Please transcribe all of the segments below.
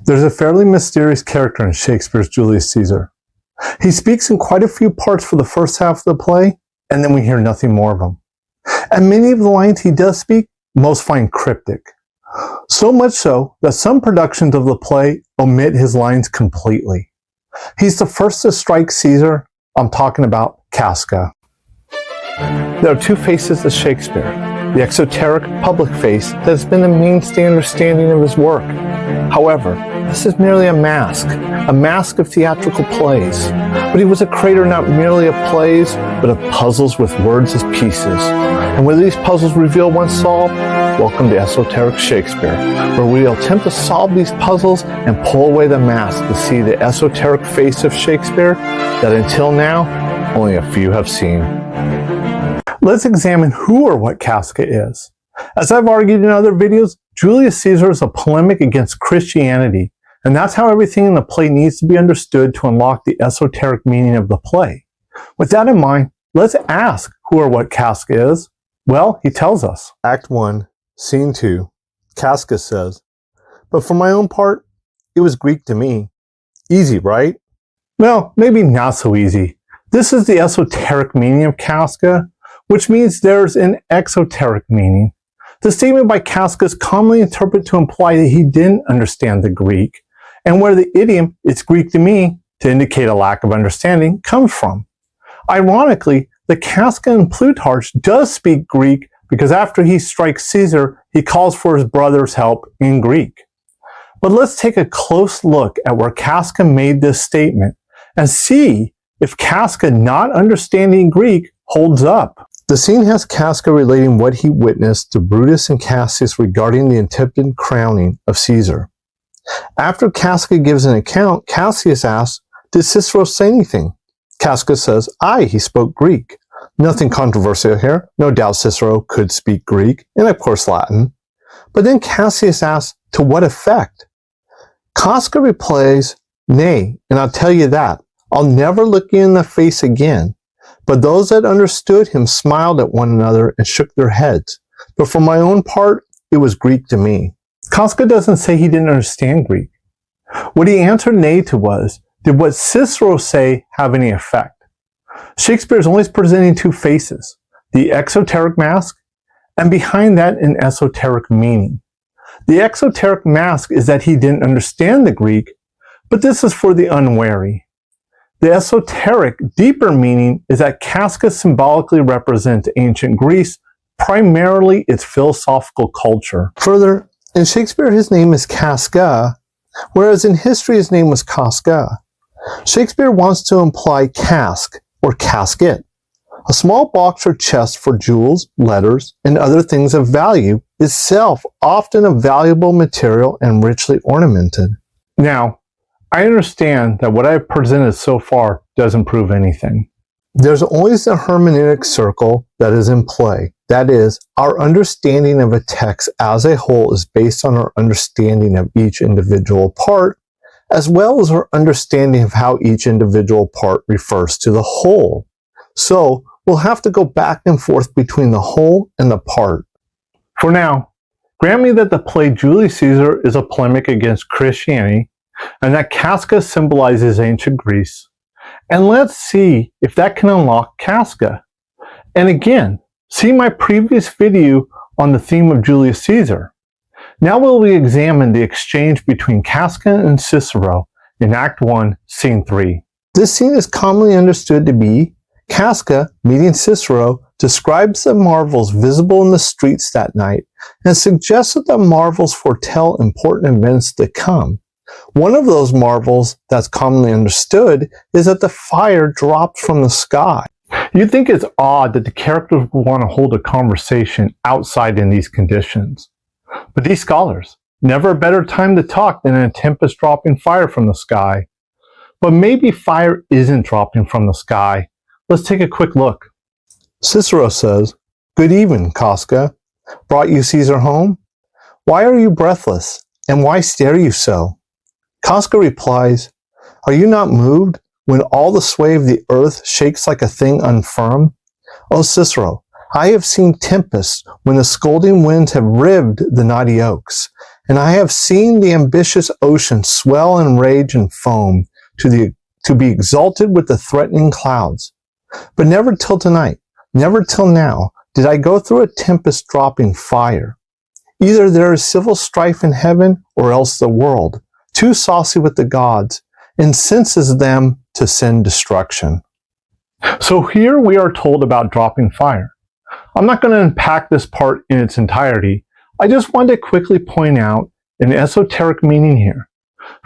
There's a fairly mysterious character in Shakespeare's Julius Caesar. He speaks in quite a few parts for the first half of the play, and then we hear nothing more of him. And many of the lines he does speak, most find cryptic. So much so that some productions of the play omit his lines completely. He's the first to strike Caesar. I'm talking about Casca. There are two faces to Shakespeare. The exoteric public face that has been the mainstay understanding of his work. However, this is merely a mask of theatrical plays. But he was a creator not merely of plays, but of puzzles with words as pieces. And when these puzzles reveal once solved, welcome to Esoteric Shakespeare, where we'll attempt to solve these puzzles and pull away the mask to see the esoteric face of Shakespeare that until now, only a few have seen. Let's examine who or what Casca is. As I've argued in other videos, Julius Caesar is a polemic against Christianity, and that's how everything in the play needs to be understood to unlock the esoteric meaning of the play. With that in mind, let's ask who or what Casca is. Well, he tells us. Act 1, Scene 2. Casca says, "But for my own part, it was Greek to me." Easy, right? Well, maybe not so easy. This is the esoteric meaning of Casca, which means there's an exoteric meaning. The statement by Casca is commonly interpreted to imply that he didn't understand the Greek, and where the idiom, "it's Greek to me," to indicate a lack of understanding, comes from. Ironically, the Casca in Plutarch does speak Greek because after he strikes Caesar, he calls for his brother's help in Greek. But let's take a close look at where Casca made this statement and see if Casca not understanding Greek holds up. The scene has Casca relating what he witnessed to Brutus and Cassius regarding the attempted crowning of Caesar. After Casca gives an account, Cassius asks, "Did Cicero say anything?" Casca says, "Aye, he spoke Greek." Nothing controversial here. No doubt Cicero could speak Greek, and of course Latin. But then Cassius asks, "To what effect?" Casca replies, "Nay, and I'll tell you that. I'll never look you in the face again." But those that understood him smiled at one another and shook their heads. But for my own part, it was Greek to me. Casca doesn't say he didn't understand Greek. What he answered nay to was, did what Cicero say have any effect? Shakespeare is always presenting two faces, the exoteric mask, and behind that an esoteric meaning. The exoteric mask is that he didn't understand the Greek, but this is for the unwary. The esoteric, deeper meaning is that Casca symbolically represents ancient Greece, primarily its philosophical culture. Further, in Shakespeare his name is Casca, whereas in history his name was Casca. Shakespeare wants to imply casque or casket, a small box or chest for jewels, letters, and other things of value, itself often a valuable material and richly ornamented. Now, I understand that what I've presented so far doesn't prove anything. There's always a hermeneutic circle that is in play. That is, our understanding of a text as a whole is based on our understanding of each individual part, as well as our understanding of how each individual part refers to the whole. So, we'll have to go back and forth between the whole and the part. For now, grant me that the play Julius Caesar is a polemic against Christianity, and that Casca symbolizes ancient Greece. And let's see if that can unlock Casca. And again, see my previous video on the theme of Julius Caesar. Now we'll examine the exchange between Casca and Cicero in Act 1, Scene 3. This scene is commonly understood to be Casca, meeting Cicero, describes the marvels visible in the streets that night and suggests that the marvels foretell important events to come. One of those marvels that's commonly understood is that the fire dropped from the sky. You'd think it's odd that the characters would want to hold a conversation outside in these conditions. But these scholars, never a better time to talk than in a tempest dropping fire from the sky. But maybe fire isn't dropping from the sky. Let's take a quick look. Cicero says, "Good evening, Casca. Brought you Caesar home? Why are you breathless, and why stare you so?" Casca replies, "Are you not moved when all the sway of the earth shakes like a thing unfirm? O Cicero, I have seen tempests when the scolding winds have rived the knotty oaks, and I have seen the ambitious ocean swell and rage and foam to be exalted with the threatening clouds. But never till tonight, never till now, did I go through a tempest dropping fire. Either there is civil strife in heaven, or else the world, too saucy with the gods, incenses them to send destruction. So here we are told about dropping fire. I'm not going to unpack this part in its entirety. I just wanted to quickly point out an esoteric meaning here.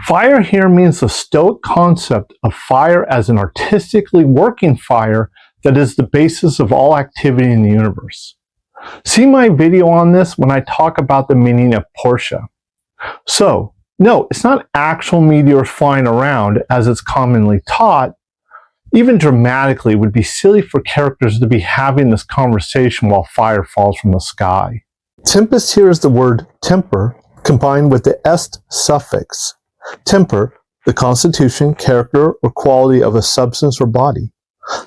Fire here means the Stoic concept of fire as an artistically working fire that is the basis of all activity in the universe. See my video on this when I talk about the meaning of Portia. So, no, it's not actual meteors flying around as it's commonly taught. Even dramatically, it would be silly for characters to be having this conversation while fire falls from the sky. Tempest here is the word temper combined with the est suffix. Temper, the constitution, character, or quality of a substance or body.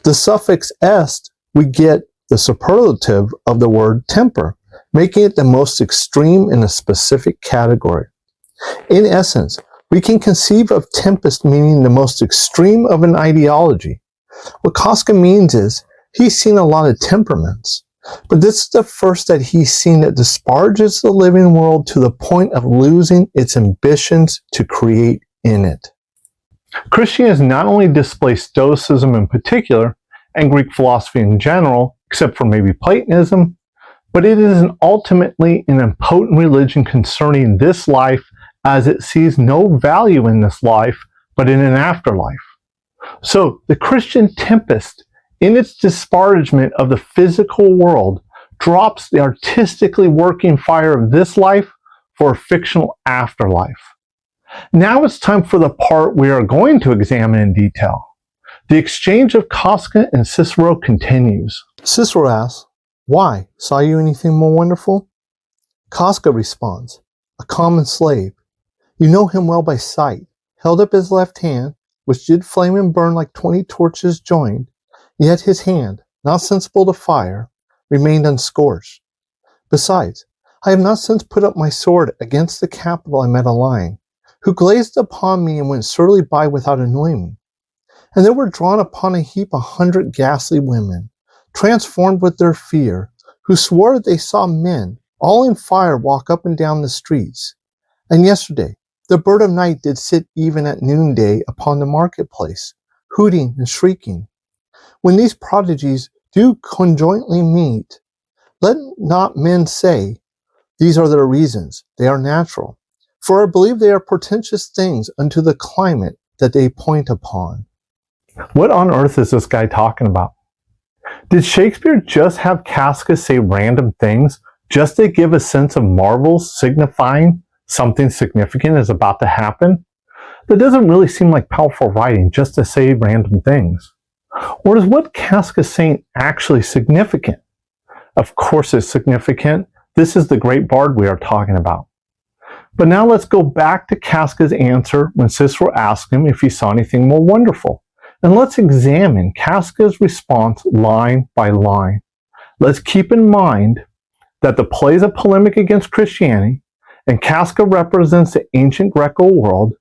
The suffix est, we get the superlative of the word temper, making it the most extreme in a specific category. In essence, we can conceive of tempest meaning the most extreme of an ideology. What Casca means is, he's seen a lot of temperaments, but this is the first that he's seen that disparages the living world to the point of losing its ambitions to create in it. Christianity not only displaced Stoicism in particular, and Greek philosophy in general, except for maybe Platonism, but it is ultimately an impotent religion concerning this life, as it sees no value in this life, but in an afterlife. So the Christian tempest, in its disparagement of the physical world, drops the artistically working fire of this life for a fictional afterlife. Now it's time for the part we are going to examine in detail. The exchange of Casca and Cicero continues. Cicero asks, "Why? Saw you anything more wonderful?" Casca responds, "A common slave. You know him well by sight. Held up his left hand, which did flame and burn like 20 torches joined, yet his hand, not sensible to fire, remained unscorched. Besides, I have not since put up my sword against the capital I met a lion, who glazed upon me and went surlily by without annoying me. And there were drawn upon a heap 100 ghastly women, transformed with their fear, who swore they saw men, all in fire, walk up and down the streets. And yesterday, the bird of night did sit even at noonday upon the marketplace, hooting and shrieking. When these prodigies do conjointly meet, let not men say, these are their reasons, they are natural. For I believe they are portentous things unto the climate that they point upon." What on earth is this guy talking about? Did Shakespeare just have Casca say random things just to give a sense of marvels signifying something significant is about to happen? That doesn't really seem like powerful writing just to say random things. Or is what Casca is saying actually significant? Of course it's significant. This is the great bard we are talking about. But now let's go back to Casca's answer when Cicero asked him if he saw anything more wonderful. And let's examine Casca's response line by line. Let's keep in mind that the play is a polemic against Christianity, and Casca represents the ancient Greco world,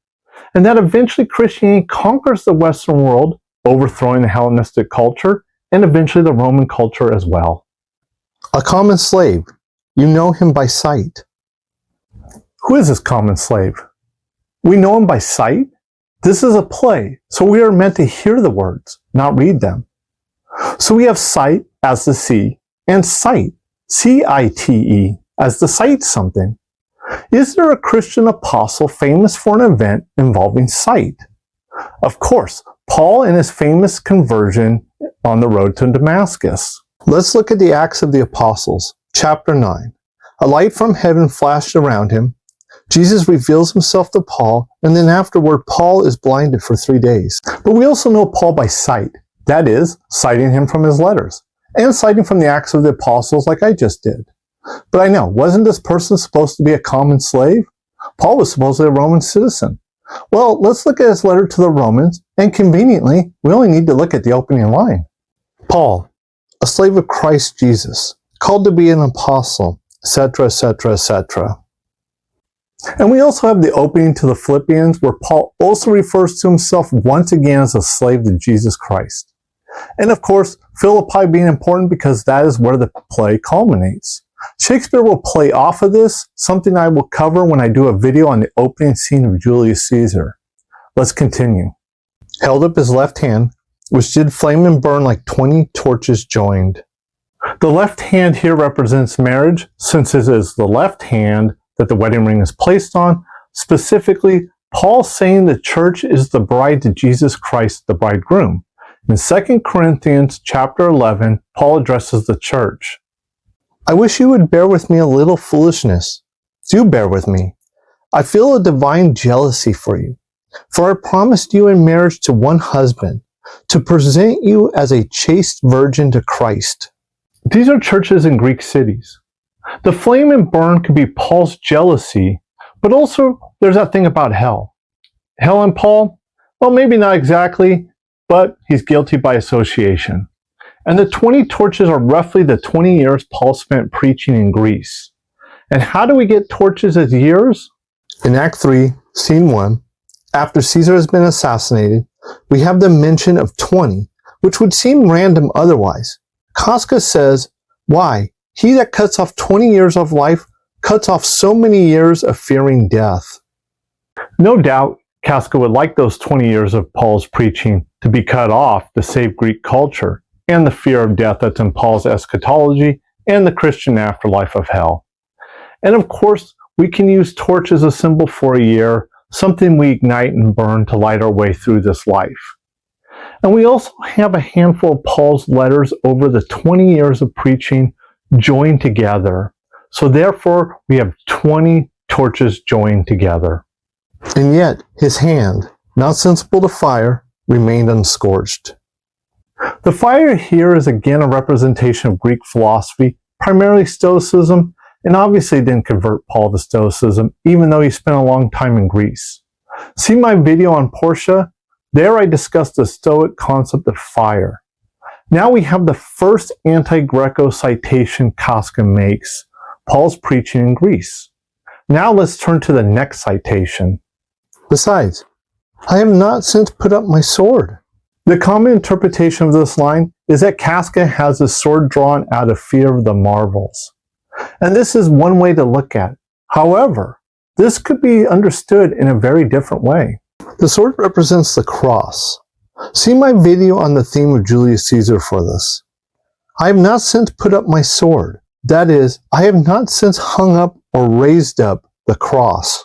and that eventually Christianity conquers the Western world, overthrowing the Hellenistic culture, and eventually the Roman culture as well. A common slave. You know him by sight. Who is this common slave? We know him by sight? This is a play, so we are meant to hear the words, not read them. So we have sight as the see, and sight, C-I-T-E, as the sight something. Is there a Christian apostle famous for an event involving sight? Of course, Paul and his famous conversion on the road to Damascus. Let's look at the Acts of the Apostles, chapter 9. A light from heaven flashed around him. Jesus reveals himself to Paul, and then afterward, Paul is blinded for 3 days. But we also know Paul by sight. That is, citing him from his letters, and citing from the Acts of the Apostles like I just did. But I know, wasn't this person supposed to be a common slave? Paul was supposedly a Roman citizen. Well, let's look at his letter to the Romans, and conveniently, we only need to look at the opening line. Paul, a slave of Christ Jesus, called to be an apostle, etc., etc., etc. And we also have the opening to the Philippians, where Paul also refers to himself once again as a slave to Jesus Christ. And of course, Philippi being important because that is where the play culminates. Shakespeare will play off of this, something I will cover when I do a video on the opening scene of Julius Caesar. Let's continue. Held up his left hand, which did flame and burn like 20 torches joined. The left hand here represents marriage, since it is the left hand that the wedding ring is placed on. Specifically, Paul saying the church is the bride to Jesus Christ, the bridegroom. In 2 Corinthians chapter 11, Paul addresses the church. I wish you would bear with me a little foolishness. Do bear with me. I feel a divine jealousy for you. For I promised you in marriage to one husband, to present you as a chaste virgin to Christ. These are churches in Greek cities. The flame and burn could be Paul's jealousy, but also there's that thing about hell. Hell and Paul? Well, maybe not exactly, but he's guilty by association. And the 20 torches are roughly the 20 years Paul spent preaching in Greece. And how do we get torches as years? In Act 3, Scene 1, after Caesar has been assassinated, we have the mention of 20, which would seem random otherwise. Casca says, why? He that cuts off 20 years of life cuts off so many years of fearing death. No doubt, Casca would like those 20 years of Paul's preaching to be cut off to save Greek culture and the fear of death that's in Paul's eschatology and the Christian afterlife of hell. And of course, we can use torch as a symbol for a year, something we ignite and burn to light our way through this life. And we also have a handful of Paul's letters over the 20 years of preaching joined together. So therefore, we have 20 torches joined together. And yet, his hand, not sensible to fire, remained unscorched. The fire here is again a representation of Greek philosophy, primarily Stoicism, and obviously didn't convert Paul to Stoicism, even though he spent a long time in Greece. See my video on Portia? There I discussed the Stoic concept of fire. Now we have the first anti-Greco citation Casca makes, Paul's preaching in Greece. Now let's turn to the next citation. Besides, I have not since put up my sword. The common interpretation of this line is that Casca has his sword drawn out of fear of the marvels. And this is one way to look at it. However, this could be understood in a very different way. The sword represents the cross. See my video on the theme of Julius Caesar for this. I have not since put up my sword. That is, I have not since hung up or raised up the cross.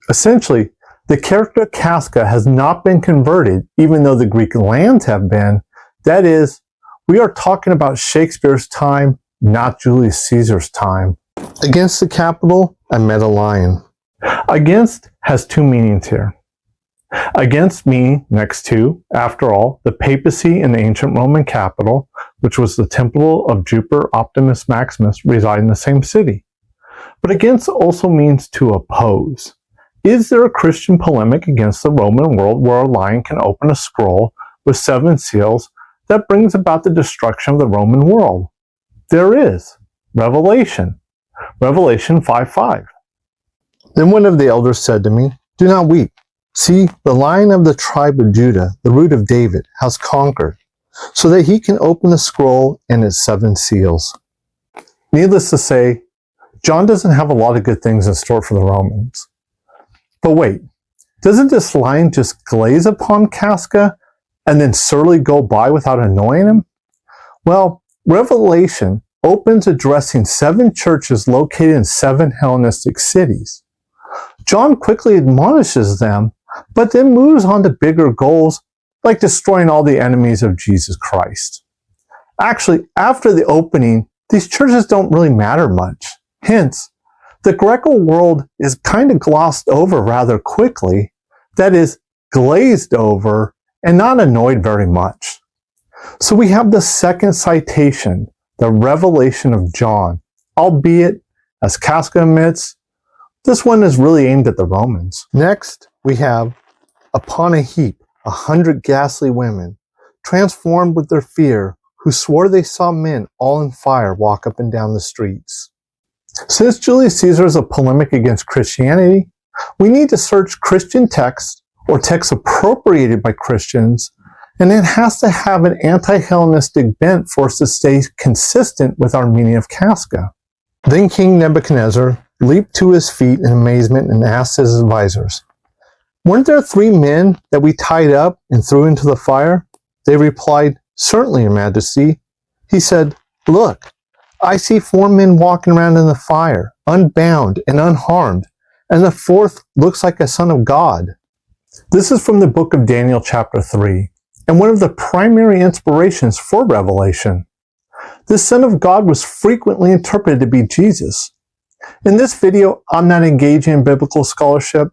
Essentially, the character Casca has not been converted, even though the Greek lands have been. That is, we are talking about Shakespeare's time, not Julius Caesar's time. Against the capital, I met a lion. Against has two meanings here. Against meaning next to, after all, the papacy in the ancient Roman capital, which was the temple of Jupiter Optimus Maximus, reside in the same city. But against also means to oppose. Is there a Christian polemic against the Roman world where a lion can open a scroll with 7 seals that brings about the destruction of the Roman world? There is. Revelation. Revelation 5:5. Then one of the elders said to me, do not weep. See, the Lion of the tribe of Judah, the root of David, has conquered, so that he can open the scroll and its 7 seals. Needless to say, John doesn't have a lot of good things in store for the Romans. But wait, doesn't this lion just glaze upon Casca and then surely go by without annoying him? Well, Revelation opens addressing 7 churches located in 7 Hellenistic cities. John quickly admonishes them, but then moves on to bigger goals, like destroying all the enemies of Jesus Christ. Actually, after the opening, these churches don't really matter much. Hence, the Greco world is kind of glossed over rather quickly, that is, glazed over, and not annoyed very much. So we have the second citation, the revelation of John, albeit, as Casca admits, this one is really aimed at the Romans. Next, we have, upon a heap, 100 ghastly women, transformed with their fear, who swore they saw men all in fire walk up and down the streets. Since Julius Caesar is a polemic against Christianity, we need to search Christian texts or texts appropriated by Christians, and it has to have an anti-Hellenistic bent for us to stay consistent with our meaning of Casca. Then King Nebuchadnezzar leaped to his feet in amazement and asked his advisors, "Weren't there 3 men that we tied up and threw into the fire?" They replied, "Certainly, Your Majesty." He said, "Look, I see 4 men walking around in the fire, unbound and unharmed, and the 4th looks like a son of God." This is from the book of Daniel chapter 3, and one of the primary inspirations for Revelation. This son of God was frequently interpreted to be Jesus. In this video, I'm not engaging in biblical scholarship,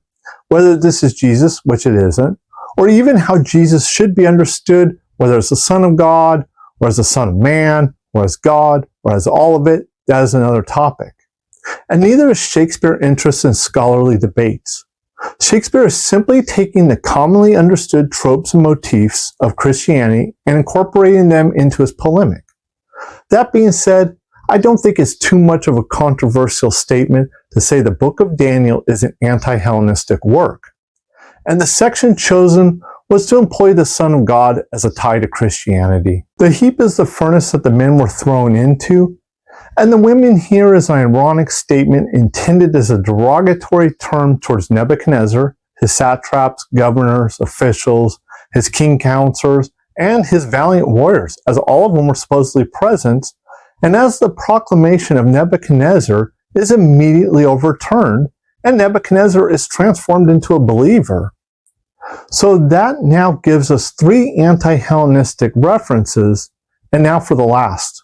whether this is Jesus, which it isn't, or even how Jesus should be understood, whether it's the Son of God, or as the Son of Man, or as God, or as all of it. That is another topic. And neither is Shakespeare interested in scholarly debates. Shakespeare is simply taking the commonly understood tropes and motifs of Christianity and incorporating them into his polemic. That being said, I don't think it's too much of a controversial statement to say the book of Daniel is an anti-Hellenistic work. And the section chosen was to employ the Son of God as a tie to Christianity. The heap is the furnace that the men were thrown into, and the women here is an ironic statement intended as a derogatory term towards Nebuchadnezzar, his satraps, governors, officials, his king counselors, and his valiant warriors, as all of them were supposedly present, and as the proclamation of Nebuchadnezzar is immediately overturned, and Nebuchadnezzar is transformed into a believer. So that now gives us 3 anti-Hellenistic references, and now for the last.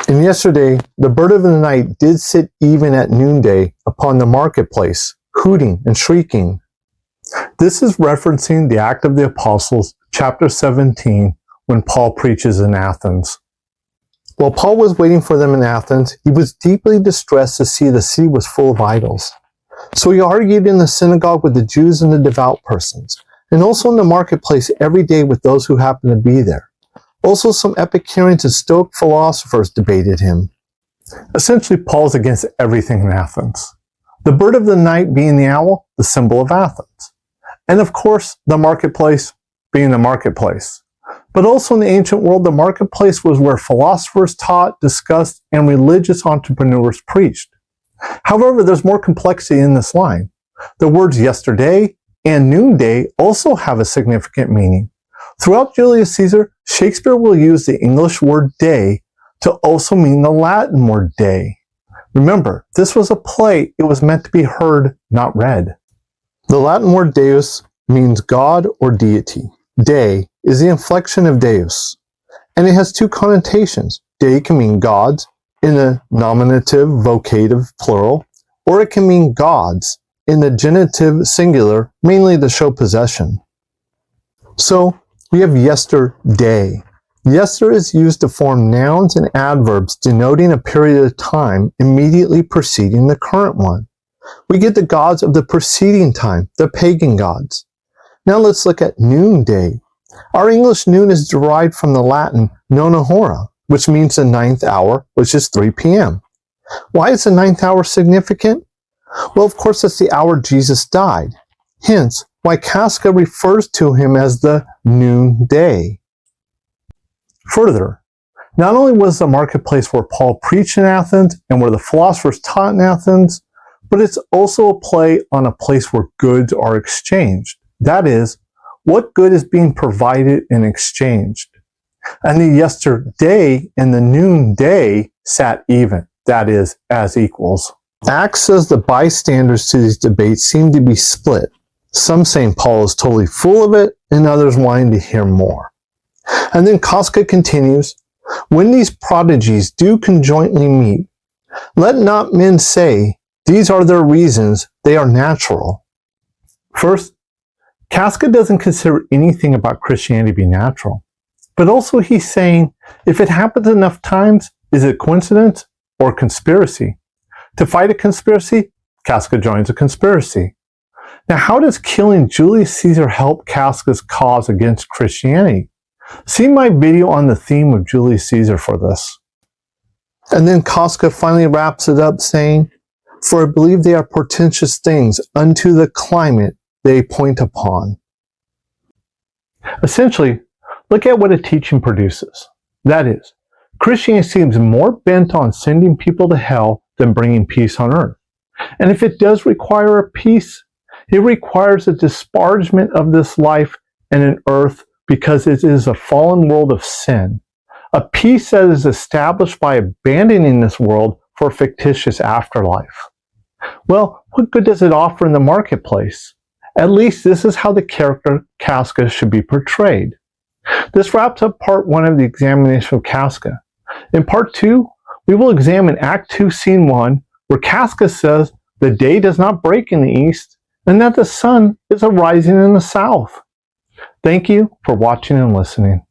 And yesterday, the bird of the night did sit even at noonday upon the marketplace, hooting and shrieking. This is referencing the Act of the Apostles, chapter 17, when Paul preaches in Athens. While Paul was waiting for them in Athens, he was deeply distressed to see the city was full of idols. So he argued in the synagogue with the Jews and the devout persons, and also in the marketplace every day with those who happened to be there. Also, some Epicureans and Stoic philosophers debated him. Essentially, Paul's against everything in Athens. The bird of the night being the owl, the symbol of Athens. And of course, the marketplace being the marketplace. But also in the ancient world, the marketplace was where philosophers taught, discussed, and religious entrepreneurs preached. However, there's more complexity in this line. The words yesterday and noonday also have a significant meaning. Throughout Julius Caesar, Shakespeare will use the English word day to also mean the Latin word day. Remember, this was a play. It was meant to be heard, not read. The Latin word deus means God or deity. De is the inflection of deus, and it has 2 connotations. De can mean gods in the nominative, vocative, plural, or it can mean gods in the genitive, singular, mainly to show possession. So, we have yesterday. Yester is used to form nouns and adverbs denoting a period of time immediately preceding the current one. We get the gods of the preceding time, the pagan gods. Now let's look at noonday. Our English noon is derived from the Latin nona hora, which means the 9th hour, which is 3 p.m. Why is the 9th hour significant? Well, of course, that's the hour Jesus died. Hence, why Casca refers to him as the noonday. Further, not only was the marketplace where Paul preached in Athens and where the philosophers taught in Athens, but it's also a play on a place where goods are exchanged. That is, what good is being provided and exchanged. And the yesterday and the noonday sat even, that is, as equals. Acts says the bystanders to these debates seem to be split. Some saying Paul is totally full of it, and others wanting to hear more. And then Casca continues, when these prodigies do conjointly meet, let not men say, these are their reasons, they are natural. First, Casca doesn't consider anything about Christianity to be natural. But also he's saying, if it happens enough times, is it coincidence or conspiracy? To fight a conspiracy, Casca joins a conspiracy. Now, how does killing Julius Caesar help Casca's cause against Christianity? See my video on the theme of Julius Caesar for this. And then Casca finally wraps it up saying, "For I believe they are portentous things unto the climate they point upon." Essentially, look at what a teaching produces. That is, Christianity seems more bent on sending people to hell than bringing peace on earth. And if it does require a peace, it requires a disparagement of this life and an earth because it is a fallen world of sin. A peace that is established by abandoning this world for a fictitious afterlife. Well, what good does it offer in the marketplace? At least this is how the character Casca should be portrayed. This wraps up part 1 of the examination of Casca. In part 2, we will examine Act 2, Scene 1, where Casca says the day does not break in the east and that the sun is arising in the south. Thank you for watching and listening.